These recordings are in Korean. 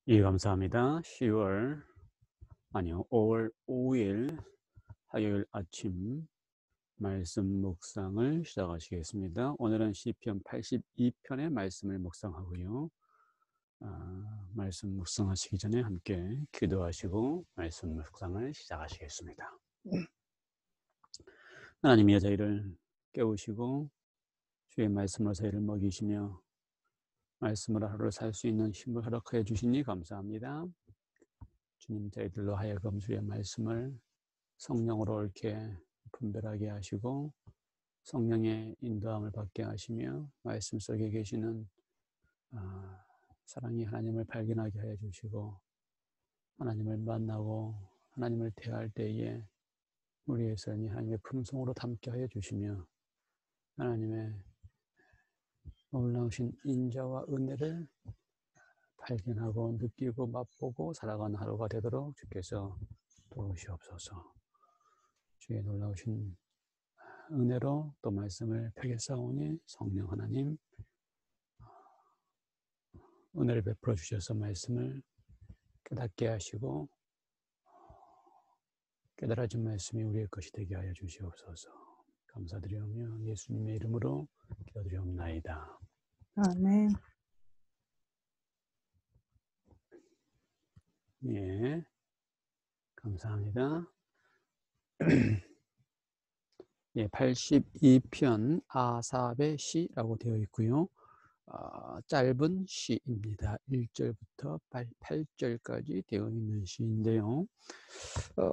예, 감사합니다. 5월 5일 화요일 아침 말씀 묵상을 시작하시겠습니다. 오늘은 시편 82편의 말씀을 묵상하고요. 말씀 묵상하시기 전에 함께 기도하시고 말씀 묵상을 시작하시겠습니다. 하나님이 저희를 깨우시고 주의 말씀으로 저희를 먹이시며 말씀으로 하루를 살 수 있는 힘을 허락하여 주시니 감사합니다. 주님, 저희들로 하여금 주의 말씀을 성령으로 옳게 분별하게 하시고 성령의 인도함을 받게 하시며 말씀 속에 계시는 사랑이 하나님을 발견하게 하여 주시고 하나님을 만나고 하나님을 대할 때에 우리의 삶이 하나님의 품성으로 담게 하여 주시며 하나님의 놀라우신 인자와 은혜를 발견하고 느끼고 맛보고 살아가는 하루가 되도록 주께서 도우시옵소서. 주의 놀라우신 은혜로 또 말씀을 폐기사오니 성령 하나님 은혜를 베풀어 주셔서 말씀을 깨닫게 하시고 깨달아진 말씀이 우리의 것이 되게 하여 주시옵소서. 감사드리오며 예수님의 이름으로 기도드리옵나이다. 아멘. 예, 감사합니다. 예, 82편 아삽의 시라고 되어 있고요. 짧은 시입니다. 1절부터 8절까지 되어 있는 시인데요.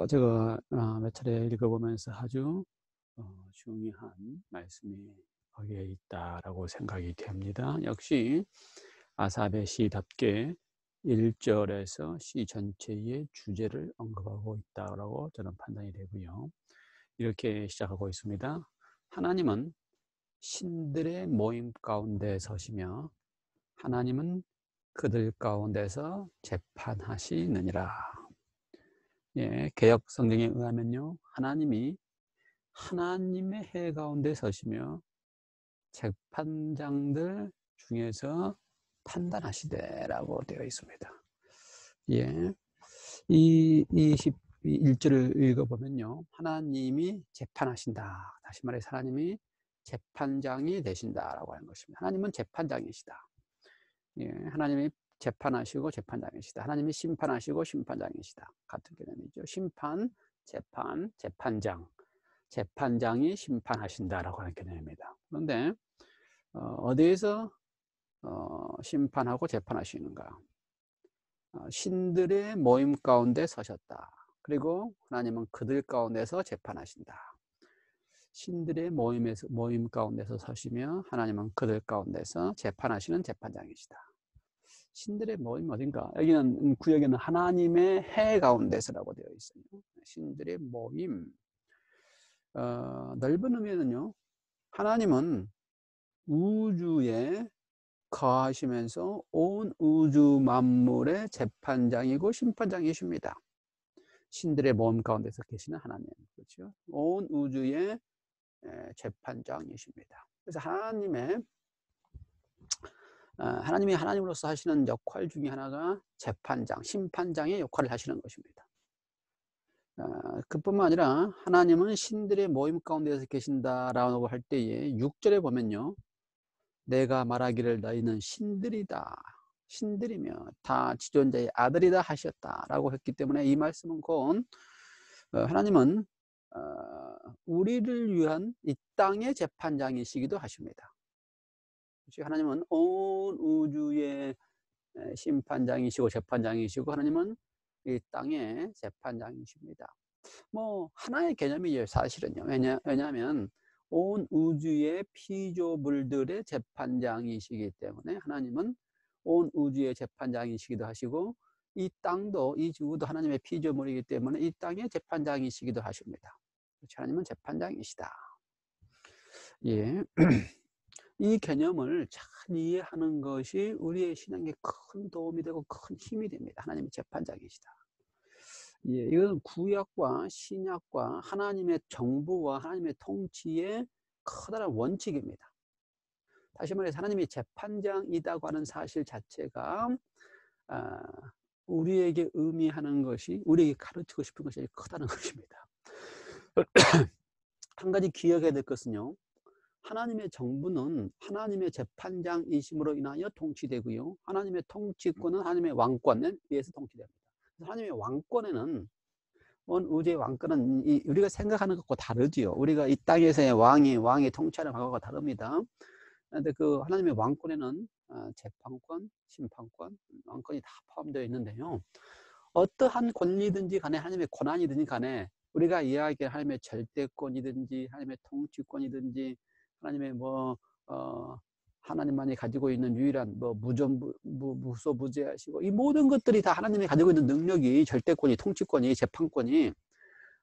제가 몇 차례 읽어보면서 아주 중요한 말씀이 거기에 있다라고 생각이 됩니다. 역시 아삽의 시답게 1절에서 시 전체의 주제를 언급하고 있다라고 저는 판단이 되고요. 이렇게 시작하고 있습니다. 하나님은 신들의 모임 가운데 서시며 하나님은 그들 가운데서 재판하시느니라. 예, 개역 성경에 의하면요, 하나님이 하나님의 해 가운데 서시며 재판장들 중에서 판단하시되라고 되어 있습니다. 예, 이 1절을 읽어보면요, 하나님이 재판하신다. 다시 말해서 하나님이 재판장이 되신다라고 하는 것입니다. 하나님은 재판장이시다. 예, 하나님이 재판하시고 재판장이시다. 하나님이 심판하시고 심판장이시다. 같은 개념이죠. 심판, 재판, 재판장. 재판장이 심판하신다라고 하는 개념입니다. 그런데 어디에서 심판하고 재판하시는가? 신들의 모임 가운데 서셨다. 그리고 하나님은 그들 가운데서 재판하신다. 신들의 모임 가운데서 서시며 하나님은 그들 가운데서 재판하시는 재판장이시다. 신들의 모임 어딘가? 여기는 구역에는 하나님의 해 가운데서라고 되어 있어요. 신들의 모임. 넓은 의미는요, 하나님은 우주에 거하시면서 온 우주 만물의 재판장이고 심판장이십니다. 신들의 모임 가운데서 계시는 하나님, 그렇죠? 온 우주의 재판장이십니다. 그래서 하나님이 하나님으로서 하시는 역할 중에 하나가 재판장, 심판장의 역할을 하시는 것입니다. 그뿐만 아니라 하나님은 신들의 모임 가운데서 계신다라고 할 때에 6절에 보면요, 내가 말하기를 너희는 신들이다, 신들이며 다 지존자의 아들이다 하셨다라고 했기 때문에 이 말씀은 곧 하나님은 우리를 위한 이 땅의 재판장이시기도 하십니다. 하나님은 온 우주의 심판장이시고 재판장이시고 하나님은 이 땅의 재판장이십니다. 뭐 하나의 개념이에요, 사실은요. 왜냐하면 온 우주의 피조물들의 재판장이시기 때문에 하나님은 온 우주의 재판장이시기도 하시고 이 땅도, 이 지구도 하나님의 피조물이기 때문에 이 땅의 재판장이시기도 하십니다. 하나님은 재판장이시다. 예. 이 개념을 잘 이해하는 것이 우리의 신앙에 큰 도움이 되고 큰 힘이 됩니다. 하나님이 재판장이시다. 예, 이건 구약과 신약과 하나님의 정부와 하나님의 통치의 커다란 원칙입니다. 다시 말해서 하나님이 재판장이라고 하는 사실 자체가 우리에게 의미하는 것이, 우리에게 가르치고 싶은 것이 크다는 것입니다. 한 가지 기억해야 될 것은요, 하나님의 정부는 하나님의 재판장이심으로 인하여 통치되고요, 하나님의 통치권은 하나님의 왕권에 의해서 통치됩니다. 하나님의 왕권에는, 온 우주의 왕권은 우리가 생각하는 것과 다르지요. 우리가 이 땅에서의 왕이 통치하는 것과 다릅니다. 그런데 그 하나님의 왕권에는 재판권, 심판권, 왕권이 다 포함되어 있는데요, 어떠한 권리든지 간에, 하나님의 권한이든지 간에, 우리가 이야기할 하나님의 절대권이든지 하나님의 통치권이든지 하나님의 하나님만이 가지고 있는 유일한 무소부재하시고, 이 모든 것들이 다 하나님이 가지고 있는 능력이, 절대권이, 통치권이, 재판권이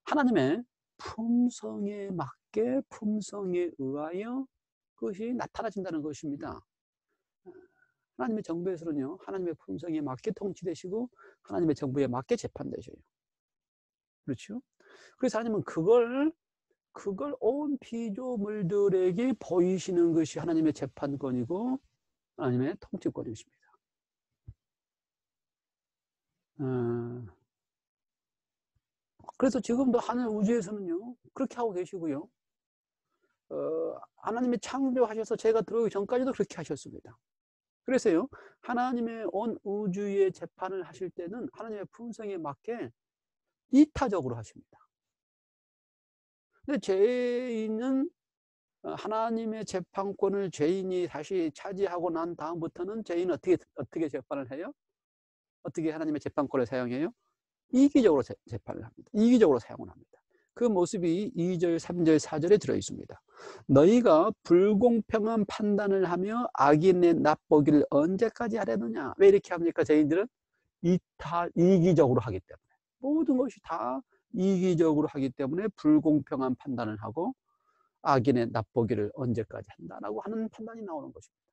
하나님의 품성에 맞게, 품성에 의하여 그것이 나타나진다는 것입니다. 하나님의 정부에서는요, 하나님의 품성에 맞게 통치되시고 하나님의 정부에 맞게 재판되셔요. 그렇죠? 그래서 하나님은 그걸 온 피조물들에게 보이시는 것이 하나님의 재판권이고 하나님의 통치권이십니다. 그래서 지금도 하늘 우주에서는요, 그렇게 하고 계시고요, 하나님이 창조하셔서 제가 들어오기 전까지도 그렇게 하셨습니다. 그래서요, 하나님의 온 우주의 재판을 하실 때는 하나님의 품성에 맞게 이타적으로 하십니다. 근데 죄인은, 하나님의 재판권을 죄인이 다시 차지하고 난 다음부터는 죄인은 어떻게 재판을 해요? 어떻게 하나님의 재판권을 사용해요? 이기적으로 재판을 합니다. 이기적으로 사용을 합니다. 그 모습이 2절, 3절, 4절에 들어있습니다. 너희가 불공평한 판단을 하며 악인의 납보기를 언제까지 하려느냐. 왜 이렇게 합니까? 저희들은 이기적으로 하기 때문에, 모든 것이 다 이기적으로 하기 때문에 불공평한 판단을 하고 악인의 납보기를 언제까지 한다라고 하는 판단이 나오는 것입니다.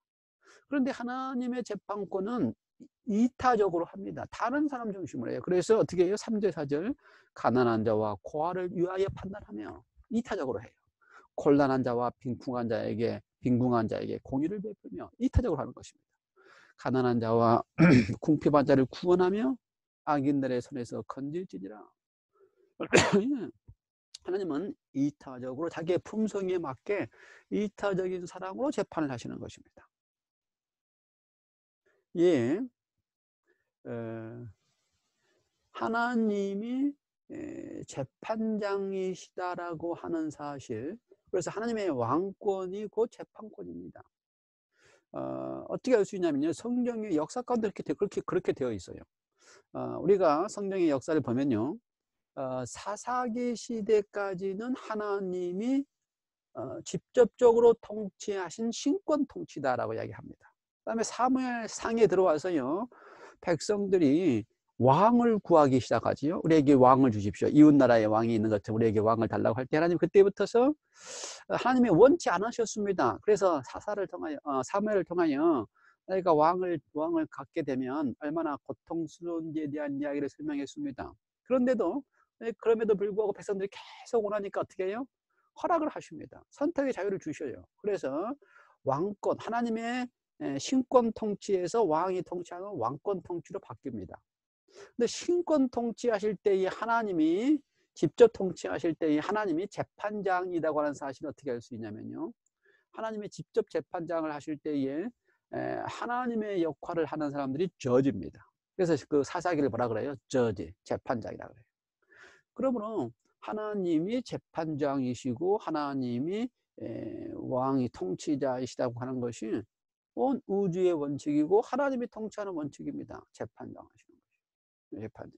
그런데 하나님의 재판권은 이타적으로 합니다. 다른 사람 중심으로 해요. 그래서 어떻게 해요? 3절, 4절, 가난한 자와 고아를 위하여 판단하며 이타적으로 해요. 곤란한 자와 빈궁한 자에게 공의를 베풀며 이타적으로 하는 것입니다. 가난한 자와 궁핍한 자를 구원하며 악인들의 손에서 건질지니라. 하나님은 이타적으로 자기의 품성에 맞게 이타적인 사랑으로 재판을 하시는 것입니다. 예, 하나님이 재판장이시다라고 하는 사실, 그래서 하나님의 왕권이 곧 재판권입니다. 어떻게 알 수 있냐면요, 성경의 역사 가운데 그렇게 되어 있어요. 우리가 성경의 역사를 보면요, 사사기 시대까지는 하나님이 직접적으로 통치하신 신권 통치다라고 이야기합니다. 그다음에 사무엘상에 들어와서요, 백성들이 왕을 구하기 시작하지요. 우리에게 왕을 주십시오. 이웃 나라에 왕이 있는 것처럼 우리에게 왕을 달라고 할 때 하나님 그때부터서 하나님이 원치 않으셨습니다. 그래서 사무엘을 통하여 너희가 왕을 갖게 되면 얼마나 고통스러운지에 대한 이야기를 설명했습니다. 그럼에도 불구하고 백성들이 계속 원하니까 어떻게 해요? 허락을 하십니다. 선택의 자유를 주셔요. 그래서 왕권, 하나님의 신권 통치에서 왕이 통치하는 왕권 통치로 바뀝니다. 근데 신권 통치하실 때에 하나님이 직접 통치하실 때에 하나님이 재판장이라고 하는 사실을 어떻게 알 수 있냐면요, 하나님이 직접 재판장을 하실 때에 하나님의 역할을 하는 사람들이 저지입니다. 그래서 그 사사기를 뭐라 그래요? 저지, 재판장이라고 그래요. 그러므로 하나님이 재판장이시고 하나님이 왕이 통치자이시다고 하는 것이 온 우주의 원칙이고 하나님이 통치하는 원칙입니다. 재판장 하시는 것이. 재판장.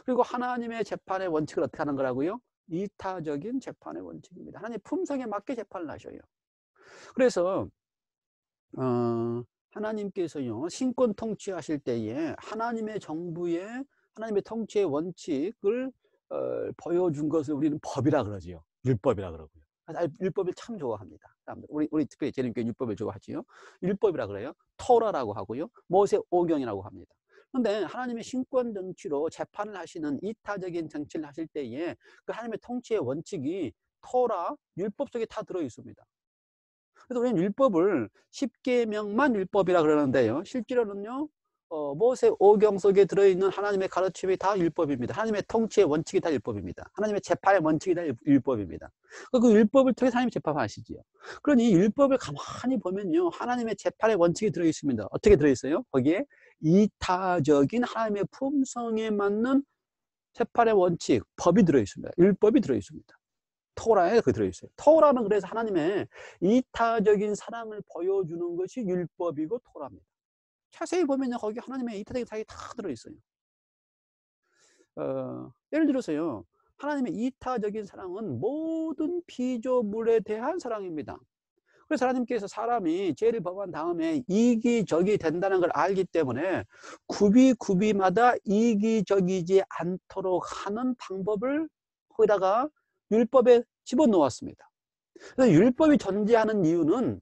그리고 하나님의 재판의 원칙을 어떻게 하는 거라고요? 이타적인 재판의 원칙입니다. 하나님 품성에 맞게 재판을 하셔요. 그래서 하나님께서요, 신권 통치하실 때에 하나님의 정부에 하나님의 통치의 원칙을 보여준 것을 우리는 법이라 그러지요. 율법이라 그러고요. 율법을 참 좋아합니다. 우리 특별히 재림교회 율법을 좋아하지요. 율법이라 그래요. 토라라고 하고요, 모세 오경이라고 합니다. 그런데 하나님의 신권 정치로 재판을 하시는 이타적인 정치를 하실 때에 그 하나님의 통치의 원칙이 토라, 율법 속에 다 들어 있습니다. 그래서 우리는 율법을 10계명만 율법이라 그러는데요, 실제로는요, 모세 오경 속에 들어있는 하나님의 가르침이 다 율법입니다. 하나님의 통치의 원칙이 다 율법입니다. 하나님의 재판의 원칙이 다 율법입니다. 그 율법을 통해서 하나님이 재판하시지요. 그러니 율법을 가만히 보면요, 하나님의 재판의 원칙이 들어있습니다. 어떻게 들어있어요? 거기에 이타적인 하나님의 품성에 맞는 재판의 원칙, 법이 들어있습니다. 율법이 들어있습니다. 토라에 그 들어있어요. 토라는 그래서 하나님의 이타적인 사랑을 보여주는 것이 율법이고 토라입니다. 자세히 보면요, 거기 하나님의 이타적인 사랑이 다 들어있어요. 예를 들어서요, 하나님의 이타적인 사랑은 모든 피조물에 대한 사랑입니다. 그래서 하나님께서 사람이 죄를 범한 다음에 이기적이 된다는 걸 알기 때문에 구비마다 이기적이지 않도록 하는 방법을 거기다가 율법에 집어넣었습니다. 그래서 율법이 존재하는 이유는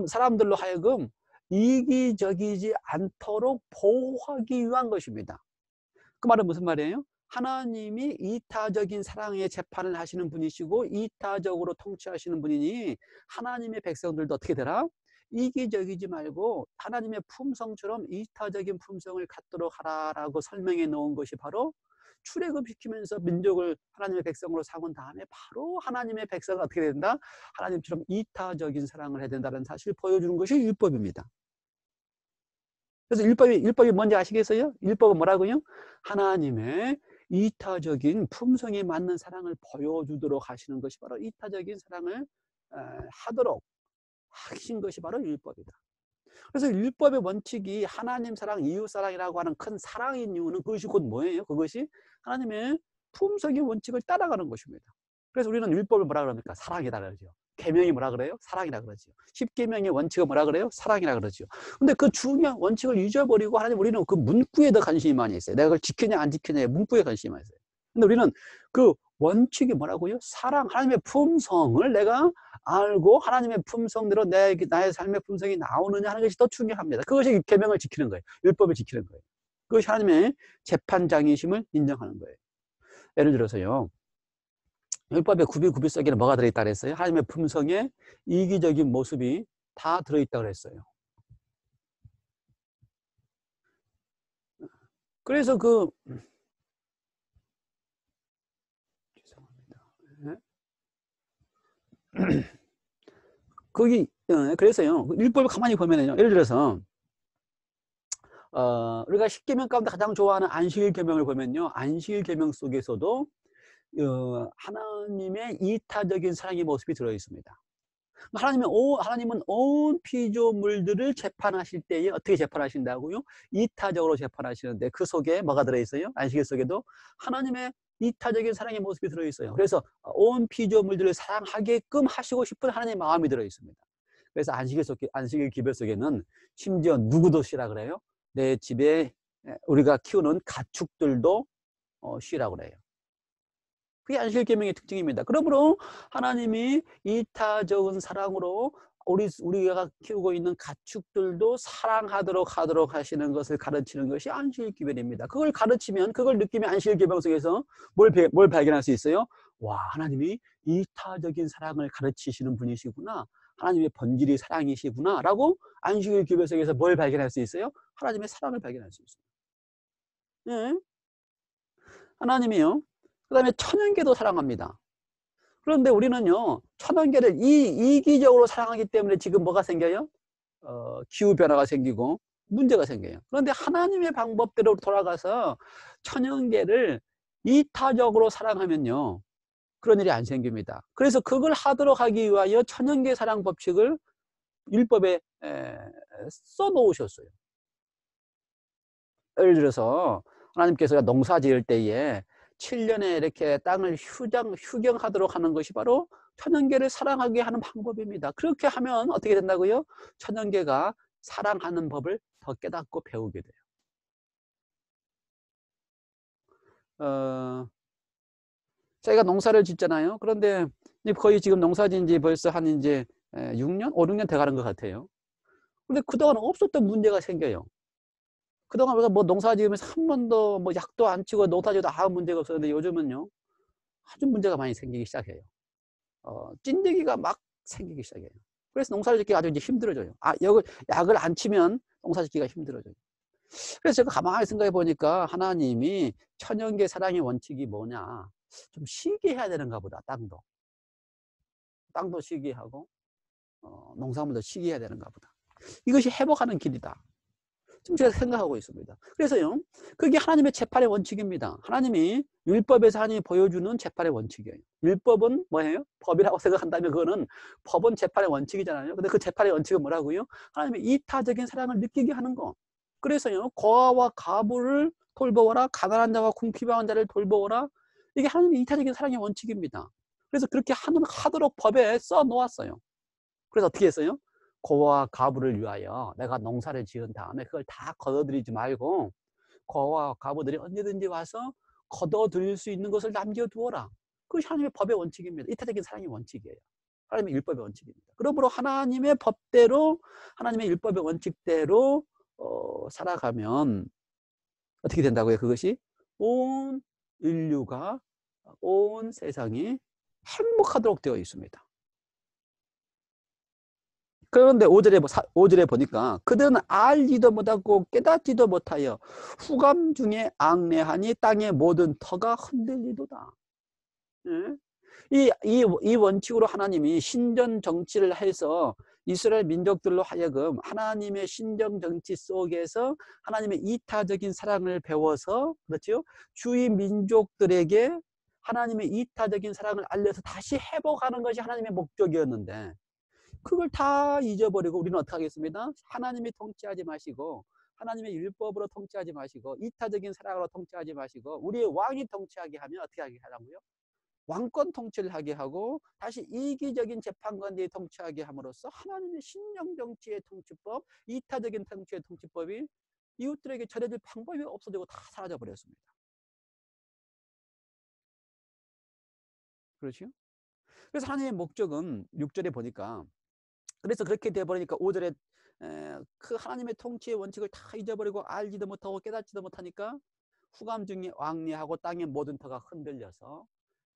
사람들로 하여금 이기적이지 않도록 보호하기 위한 것입니다. 그 말은 무슨 말이에요? 하나님이 이타적인 사랑의 재판을 하시는 분이시고 이타적으로 통치하시는 분이니 하나님의 백성들도 어떻게 되라? 이기적이지 말고 하나님의 품성처럼 이타적인 품성을 갖도록 하라라고 설명해 놓은 것이 바로 출애굽시키면서 민족을 하나님의 백성으로 삼은 다음에 바로 하나님의 백성은 어떻게 된다? 하나님처럼 이타적인 사랑을 해야 된다는 사실을 보여주는 것이 율법입니다. 그래서 율법이 뭔지 아시겠어요? 율법은 뭐라고요? 하나님의 이타적인 품성에 맞는 사랑을 보여주도록 하시는 것이 바로 이타적인 사랑을 하도록 하신 것이 바로 율법이다. 그래서 율법의 원칙이 하나님 사랑, 이웃 사랑이라고 하는 큰 사랑인 이유는 그것이 곧 뭐예요? 그것이 하나님의 품성의 원칙을 따라가는 것입니다. 그래서 우리는 율법을 뭐라 그럽니까? 사랑이다 그러죠. 계명이 뭐라 그래요? 사랑이라 그러죠. 10계명의 원칙은 뭐라 그래요? 사랑이라 그러죠. 근데 그 중요한 원칙을 잊어버리고 하나님 우리는 그 문구에 더 관심이 많이 있어요. 내가 그걸 지키냐 안 지키냐의 문구에 관심이 많이 있어요. 근데 우리는 그 원칙이 뭐라고요? 사랑, 하나님의 품성을 내가 알고 하나님의 품성대로 나의 삶의 품성이 나오느냐 하는 것이 더 중요합니다. 그것이 계명을 지키는 거예요. 율법을 지키는 거예요. 그것이 하나님의 재판장이심을 인정하는 거예요. 예를 들어서요, 율법의 구비 속에는 뭐가 들어있다 그랬어요? 하나님의 품성에 이기적인 모습이 다 들어있다 그랬어요. 그래서 거기 그래서요, 율법을 가만히 보면요, 예를 들어서 우리가 10계명 가운데 가장 좋아하는 안식일 계명을 보면요, 안식일 계명 속에서도 하나님의 이타적인 사랑의 모습이 들어 있습니다. 하나님은 온 피조물들을 재판하실 때에 어떻게 재판하신다고요? 이타적으로 재판하시는데 그 속에 뭐가 들어있어요? 안식일 속에도 하나님의 이타적인 사랑의 모습이 들어있어요. 그래서 온 피조물들을 사랑하게끔 하시고 싶은 하나님의 마음이 들어있습니다. 그래서 안식일 기별 속에는 심지어 누구도 쉬라 그래요? 내 집에 우리가 키우는 가축들도 쉬라고 그래요. 그게 안식일 계명의 특징입니다. 그러므로 하나님이 이타적인 사랑으로 우리가 키우고 있는 가축들도 사랑하도록 하시는 것을 가르치는 것이 안식일 계명입니다. 그걸 가르치면, 그걸 느끼면 안식일 계명 속에서 뭘 발견할 수 있어요? 와, 하나님이 이타적인 사랑을 가르치시는 분이시구나. 하나님의 본질이 사랑이시구나. 라고 안식일 계명 속에서 뭘 발견할 수 있어요? 하나님의 사랑을 발견할 수 있어요. 네. 하나님이요, 그 다음에 천연계도 사랑합니다. 그런데 우리는요, 천연계를 이기적으로 사랑하기 때문에 지금 뭐가 생겨요? 기후변화가 생기고 문제가 생겨요. 그런데 하나님의 방법대로 돌아가서 천연계를 이타적으로 사랑하면요, 그런 일이 안 생깁니다. 그래서 그걸 하도록 하기 위하여 천연계 사랑 법칙을 율법에 써놓으셨어요. 예를 들어서 하나님께서 농사 지을 때에 7년에 이렇게 땅을 휴경하도록 하는 것이 바로 천연계를 사랑하게 하는 방법입니다. 그렇게 하면 어떻게 된다고요? 천연계가 사랑하는 법을 더 깨닫고 배우게 돼요. 저희가 농사를 짓잖아요. 그런데 거의 지금 농사 지은 지 벌써 한 이제 6년? 5, 6년 돼 가는 것 같아요. 근데 그동안 없었던 문제가 생겨요. 그동안 우리가 뭐 농사 지으면서 한 번도 뭐 약도 안 치고 농사 지어도 아무 문제가 없었는데 요즘은요, 아주 문제가 많이 생기기 시작해요. 찐득이가 막 생기기 시작해요. 그래서 농사를 짓기가 아주 이제 힘들어져요. 약을 안 치면 농사 짓기가 힘들어져요. 그래서 제가 가만히 생각해 보니까 하나님이 천연계 사랑의 원칙이 뭐냐. 좀 쉬게 해야 되는가 보다, 땅도. 땅도 쉬게 하고, 농산물도 쉬게 해야 되는가 보다. 이것이 회복하는 길이다. 지금 제가 생각하고 있습니다. 그래서요, 그게 하나님의 재판의 원칙입니다. 하나님이 율법에서 하나님이 보여주는 재판의 원칙이에요. 율법은 뭐예요? 법이라고 생각한다면 그거는 법은 재판의 원칙이잖아요. 근데 그 재판의 원칙은 뭐라고요? 하나님의 이타적인 사랑을 느끼게 하는 거. 그래서요, 고아와 과부를 돌보아라, 가난한 자와 궁핍한 자를 돌보아라. 이게 하나님의 이타적인 사랑의 원칙입니다. 그래서 그렇게 하도록 법에 써 놓았어요. 그래서 어떻게 했어요? 고아와 과부를 위하여 내가 농사를 지은 다음에 그걸 다 걷어들이지 말고 고아와 과부들이 언제든지 와서 걷어들일 수 있는 것을 남겨두어라. 그것이 하나님의 법의 원칙입니다. 이타적인 사랑의 원칙이에요. 하나님의 율법의 원칙입니다. 그러므로 하나님의 법대로, 하나님의 율법의 원칙대로 살아가면 어떻게 된다고요? 그것이 온 인류가, 온 세상이 행복하도록 되어 있습니다. 그런데 5절에 보니까 그들은 알지도 못하고 깨닫지도 못하여 후감 중에 앙내하니 땅의 모든 터가 흔들리도다. 이 원칙으로 하나님이 신전 정치를 해서 이스라엘 민족들로 하여금 하나님의 신정 정치 속에서 하나님의 이타적인 사랑을 배워서, 그렇죠? 주위 민족들에게 하나님의 이타적인 사랑을 알려서 다시 회복하는 것이 하나님의 목적이었는데, 그걸 다 잊어버리고 우리는 어떻게 하겠습니다? 하나님이 통치하지 마시고, 하나님의 율법으로 통치하지 마시고, 이타적인 사랑으로 통치하지 마시고, 우리의 왕이 통치하게 하면 어떻게 하게 하라고요? 왕권 통치를 하게 하고 다시 이기적인 재판관들이 통치하게 함으로써 하나님의 신령 정치의 통치법, 이타적인 통치의 통치법이 이웃들에게 전해질 방법이 없어지고 다 사라져 버렸습니다. 그렇죠? 그래서 하나님의 목적은 6절에 보니까, 그래서 그렇게 돼버리니까 5절에 그 하나님의 통치의 원칙을 다 잊어버리고 알지도 못하고 깨닫지도 못하니까 후감 중에 왕래하고 땅의 모든 터가 흔들려서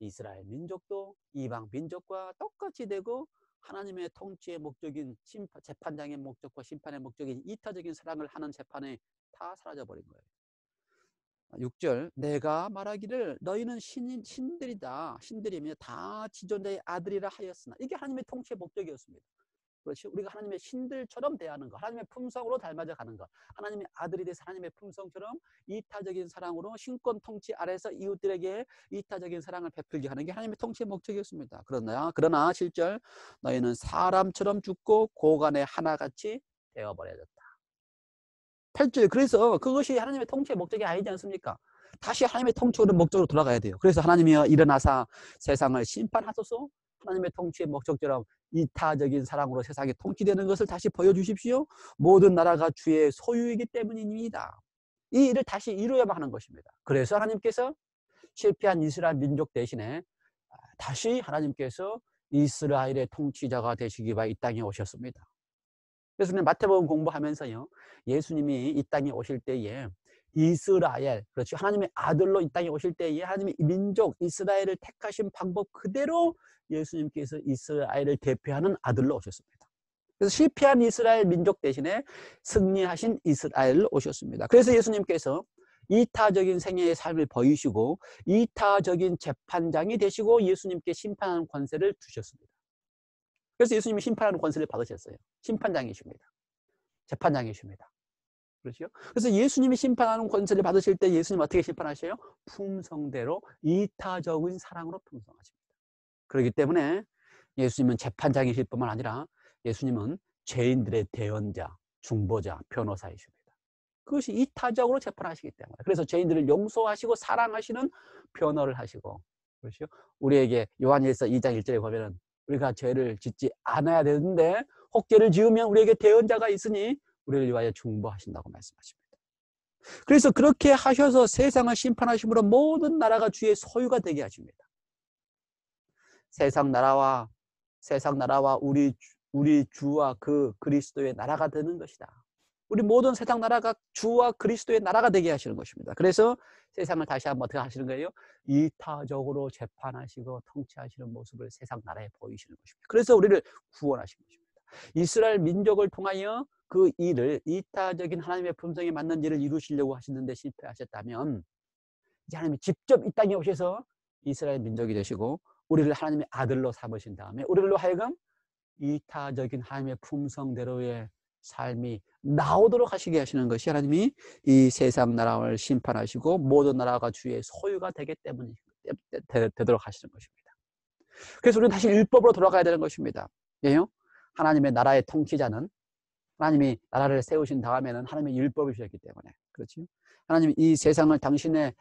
이스라엘 민족도 이방 민족과 똑같이 되고 하나님의 통치의 목적인 재판장의 목적과 심판의 목적인 이타적인 사랑을 하는 재판에 다 사라져버린 거예요. 6절, 내가 말하기를 너희는 신들이다. 신들이며 다 지존자의 아들이라 하였으나, 이게 하나님의 통치의 목적이었습니다. 그렇지? 우리가 하나님의 신들처럼 대하는 것, 하나님의 품성으로 닮아져 가는 것, 하나님의 아들이 돼서 하나님의 품성처럼 이타적인 사랑으로 신권 통치 아래서 이웃들에게 이타적인 사랑을 베풀게 하는 게 하나님의 통치의 목적이었습니다. 그러나 7절, 너희는 사람처럼 죽고 고간의 하나같이 되어버려졌다. 8절, 그래서 그것이 하나님의 통치의 목적이 아니지 않습니까? 다시 하나님의 통치의 목적으로 돌아가야 돼요. 그래서 하나님이여 일어나사 세상을 심판하소서, 하나님의 통치의 목적처럼 이타적인 사랑으로 세상이 통치되는 것을 다시 보여주십시오. 모든 나라가 주의 소유이기 때문입니다. 이 일을 다시 이루어야만 하는 것입니다. 그래서 하나님께서 실패한 이스라엘 민족 대신에 다시 하나님께서 이스라엘의 통치자가 되시기 위해 이 땅에 오셨습니다. 그래서 우리는 마태복음 공부하면서요, 예수님이 이 땅에 오실 때에 이스라엘, 그렇죠, 하나님의 아들로 이 땅에 오실 때에 하나님의 민족 이스라엘을 택하신 방법 그대로 예수님께서 이스라엘을 대표하는 아들로 오셨습니다. 그래서 실패한 이스라엘 민족 대신에 승리하신 이스라엘로 오셨습니다. 그래서 예수님께서 이타적인 생애의 삶을 보이시고 이타적인 재판장이 되시고 예수님께 심판하는 권세를 주셨습니다. 그래서 예수님이 심판하는 권세를 받으셨어요. 심판장이십니다. 재판장이십니다. 그렇죠? 그래서 예수님이 심판하는 권세를 받으실 때 예수님 어떻게 심판하셔요? 품성대로 이타적인 사랑으로 품성하십니다. 그렇기 때문에 예수님은 재판장이실 뿐만 아니라 예수님은 죄인들의 대언자, 중보자, 변호사이십니다. 그것이 이타적으로 재판하시기 때문에, 그래서 죄인들을 용서하시고 사랑하시는 변호를 하시고, 그렇죠? 우리에게 요한일서 2장 1절에 보면은 우리가 죄를 짓지 않아야 되는데 혹 죄를 지으면 우리에게 대언자가 있으니 우리를 위하여 중보하신다고 말씀하십니다. 그래서 그렇게 하셔서 세상을 심판하심으로 모든 나라가 주의 소유가 되게 하십니다. 세상 나라와 우리 주와 그 그리스도의 나라가 되는 것이다. 우리 모든 세상 나라가 주와 그리스도의 나라가 되게 하시는 것입니다. 그래서 세상을 다시 한번 어떻게 하시는 거예요? 이타적으로 재판하시고 통치하시는 모습을 세상 나라에 보이시는 것입니다. 그래서 우리를 구원하신 것입니다. 이스라엘 민족을 통하여 그 일을 이타적인 하나님의 품성에 맞는 일을 이루시려고 하시는데 실패하셨다면 이제 하나님이 직접 이 땅에 오셔서 이스라엘 민족이 되시고 우리를 하나님의 아들로 삼으신 다음에 우리로 하여금 이타적인 하나님의 품성대로의 삶이 나오도록 하시게 하시는 것이 하나님이 이 세상 나라를 심판하시고 모든 나라가 주의 소유가 되기 때문에 되도록 하시는 것입니다. 그래서 우리는 다시 율법으로 돌아가야 되는 것입니다. 예요? 하나님의 나라의 통치자는 하나님이 나라를 세우신 다음에는 하나님의 율법을 주셨기 때문에 그렇죠? 하나님이 이 세상을 당신의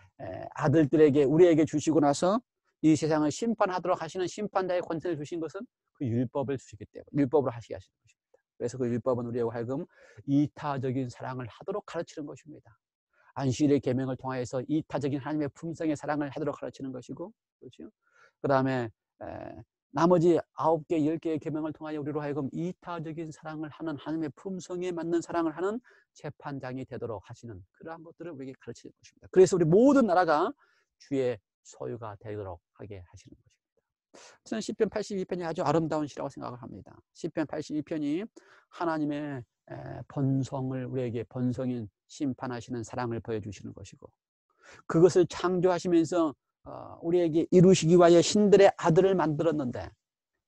아들들에게 우리에게 주시고 나서 이 세상을 심판하도록 하시는 심판자의 권세를 주신 것은 그 율법을 주시기 때문에 율법으로 하시게 하시는 것입니다. 그래서 그 율법은 우리에게 하여금 이타적인 사랑을 하도록 가르치는 것입니다. 안식일의 계명을 통하여서 이타적인 하나님의 품성의 사랑을 하도록 가르치는 것이고 그렇죠? 그 다음에 나머지 9개, 10개의 계명을 통하여 우리로 하여금 이타적인 사랑을 하는 하나님의 품성에 맞는 사랑을 하는 재판장이 되도록 하시는 그러한 것들을 우리에게 가르치는 것입니다. 그래서 우리 모든 나라가 주의 소유가 되도록 하게 하시는 것입니다. 저는 시편 82편이 아주 아름다운 시라고 생각을 합니다. 시편 82편이 하나님의 번성을 우리에게 번성인 심판하시는 사랑을 보여주시는 것이고 그것을 창조하시면서 우리에게 이루시기 위하여 신들의 아들을 만들었는데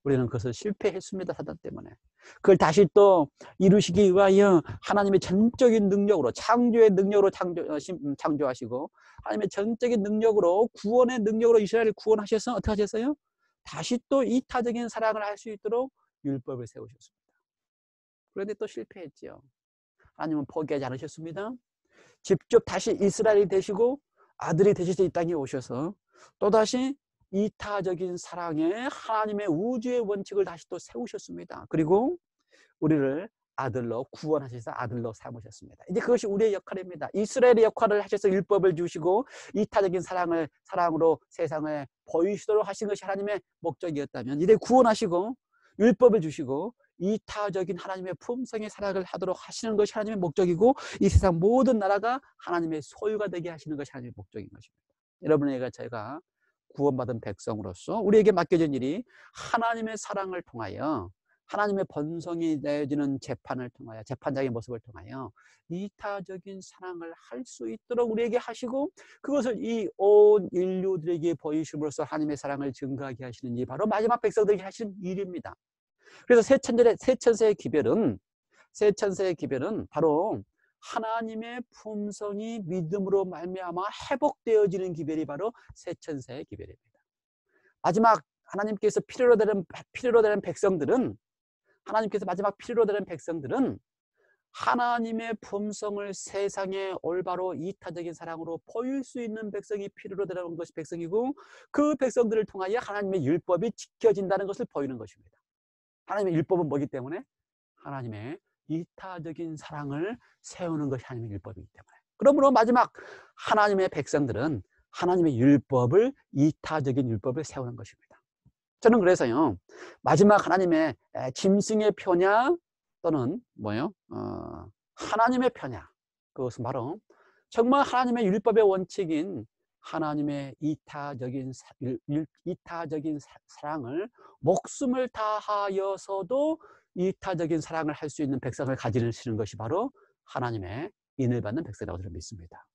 우리는 그것을 실패했습니다. 사단 때문에. 그걸 다시 또 이루시기 위하여 하나님의 전적인 능력으로 창조의 능력으로 창조하시고 하나님의 전적인 능력으로 구원의 능력으로 이스라엘을 구원하셔서 어떻게 하셨어요? 다시 또 이타적인 사랑을 할 수 있도록 율법을 세우셨습니다. 그런데 또 실패했죠. 하나님은 포기하지 않으셨습니다. 직접 다시 이스라엘이 되시고 아들이 되셔서 이 땅에 오셔서 또다시 이타적인 사랑에 하나님의 우주의 원칙을 다시 또 세우셨습니다. 그리고 우리를 아들로 구원하셔서 아들로 삼으셨습니다. 이제 그것이 우리의 역할입니다. 이스라엘의 역할을 하셔서 율법을 주시고 이타적인 사랑으로 세상에 보이시도록 하신 것이 하나님의 목적이었다면 이제 구원하시고 율법을 주시고 이타적인 하나님의 품성의 사랑을 하도록 하시는 것이 하나님의 목적이고 이 세상 모든 나라가 하나님의 소유가 되게 하시는 것이 하나님의 목적인 것입니다. 여러분에게 제가 구원받은 백성으로서 우리에게 맡겨진 일이 하나님의 사랑을 통하여 하나님의 번성이 내어지는 재판을 통하여 재판장의 모습을 통하여 이타적인 사랑을 할 수 있도록 우리에게 하시고 그것을 이 온 인류들에게 보이심으로써 하나님의 사랑을 증거하게 하시는 일이 바로 마지막 백성들에게 하시는 일입니다. 그래서 새 천세의 기별은 바로 하나님의 품성이 믿음으로 말미암아 회복되어지는 기별이 바로 새 천세의 기별입니다. 마지막 하나님께서 필요로 되는 백성들은 하나님께서 마지막 필요로 되는 백성들은 하나님의 품성을 세상에 올바로 이타적인 사랑으로 보일 수 있는 백성이 필요로 되는 것이 백성이고 그 백성들을 통하여 하나님의 율법이 지켜진다는 것을 보이는 것입니다. 하나님의 율법은 뭐기 때문에? 하나님의 이타적인 사랑을 세우는 것이 하나님의 율법이기 때문에. 그러므로 마지막 하나님의 백성들은 하나님의 율법을 이타적인 율법을 세우는 것입니다. 저는 그래서요 마지막 하나님의 짐승의 표냐 또는 뭐요? 하나님의 표냐 그것은 바로 정말 하나님의 율법의 원칙인 하나님의 이타적인 사랑을 목숨을 다하여서도 이타적인 사랑을 할 수 있는 백성을 가지시는 것이 바로 하나님의 인을 받는 백성이라고 저는 믿습니다.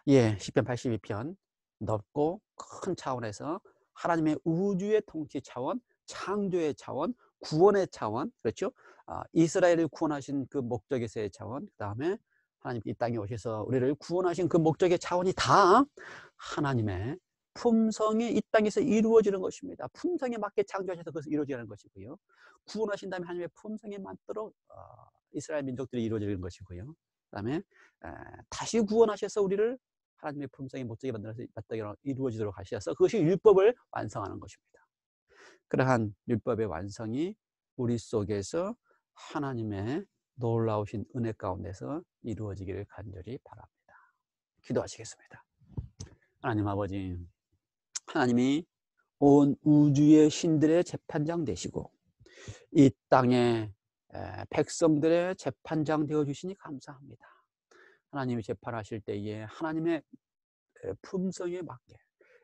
예, 시편 82편 넓고 큰 차원에서 하나님의 우주의 통치 차원, 창조의 차원, 구원의 차원, 그렇죠? 이스라엘을 구원하신 그 목적에서의 차원, 그 다음에 하나님 이 땅에 오셔서 우리를 구원하신 그 목적의 차원이 다 하나님의 품성이 이 땅에서 이루어지는 것입니다. 품성에 맞게 창조하셔서 그것을 이루어지는 것이고요. 구원하신 다음에 하나님의 품성에 맞도록 이스라엘 민족들이 이루어지는 것이고요. 그 다음에 다시 구원하셔서 우리를 하나님의 품성의 목적에 만들어서 이루어지도록 하셔서 그것이 율법을 완성하는 것입니다. 그러한 율법의 완성이 우리 속에서 하나님의 놀라우신 은혜 가운데서 이루어지기를 간절히 바랍니다. 기도하시겠습니다. 하나님 아버지, 하나님이 온 우주의 신들의 재판장 되시고 이 땅의 백성들의 재판장 되어주시니 감사합니다. 하나님이 재판하실 때에 하나님의 품성에 맞게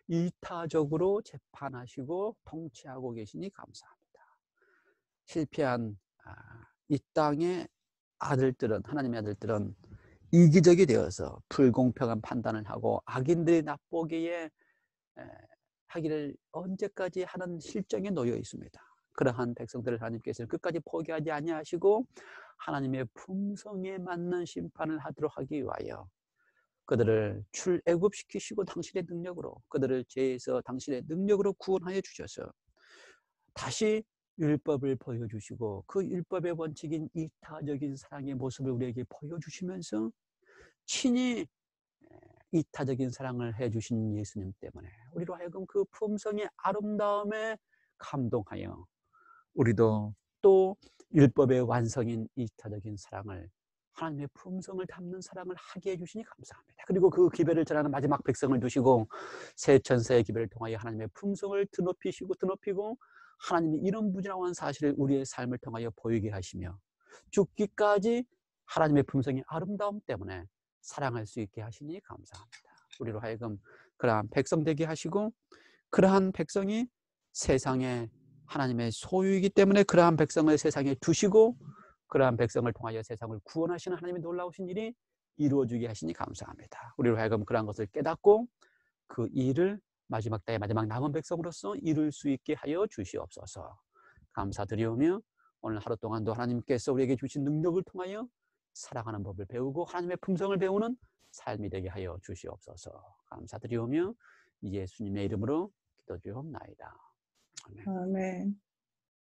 이타적으로 재판하시고 통치하고 계시니 감사합니다. 실패한 이 땅의 아들들은, 하나님의 아들들은 이기적이 되어서 불공평한 판단을 하고 악인들이 납보기에 하기를 언제까지 하는 실정에 놓여 있습니다. 그러한 백성들을 하나님께서는 끝까지 포기하지 아니하시고 하나님의 품성에 맞는 심판을 하도록 하기 위하여 그들을 출애굽시키시고 당신의 능력으로, 그들을 죄에서 당신의 능력으로 구원하여 주셔서 다시 율법을 보여주시고 그 율법의 원칙인 이타적인 사랑의 모습을 우리에게 보여주시면서 친히 이타적인 사랑을 해주신 예수님 때문에 우리로 하여금 그 품성의 아름다움에 감동하여 우리도 또 율법의 완성인 이타적인 사랑을, 하나님의 품성을 담는 사랑을 하게 해주시니 감사합니다. 그리고 그 기별을 전하는 마지막 백성을 두시고 새 천사의 기별을 통하여 하나님의 품성을 드높이고 하나님이 이런 무지랑한 사실을 우리의 삶을 통하여 보이게 하시며 죽기까지 하나님의 품성의 아름다움 때문에 사랑할 수 있게 하시니 감사합니다. 우리로 하여금 그러한 백성 되게 하시고 그러한 백성이 세상에 하나님의 소유이기 때문에 그러한 백성을 세상에 두시고 그러한 백성을 통하여 세상을 구원하시는 하나님의 놀라우신 일이 이루어지게 하시니 감사합니다. 우리로 하여금 그러한 것을 깨닫고 그 일을 마지막 때의 마지막 남은 백성으로서 이룰 수 있게 하여 주시옵소서. 감사드리오며 오늘 하루 동안도 하나님께서 우리에게 주신 능력을 통하여 사랑하는 법을 배우고 하나님의 품성을 배우는 삶이 되게 하여 주시옵소서. 감사드리오며 예수님의 이름으로 기도드리옵나이다. 아멘. 아멘.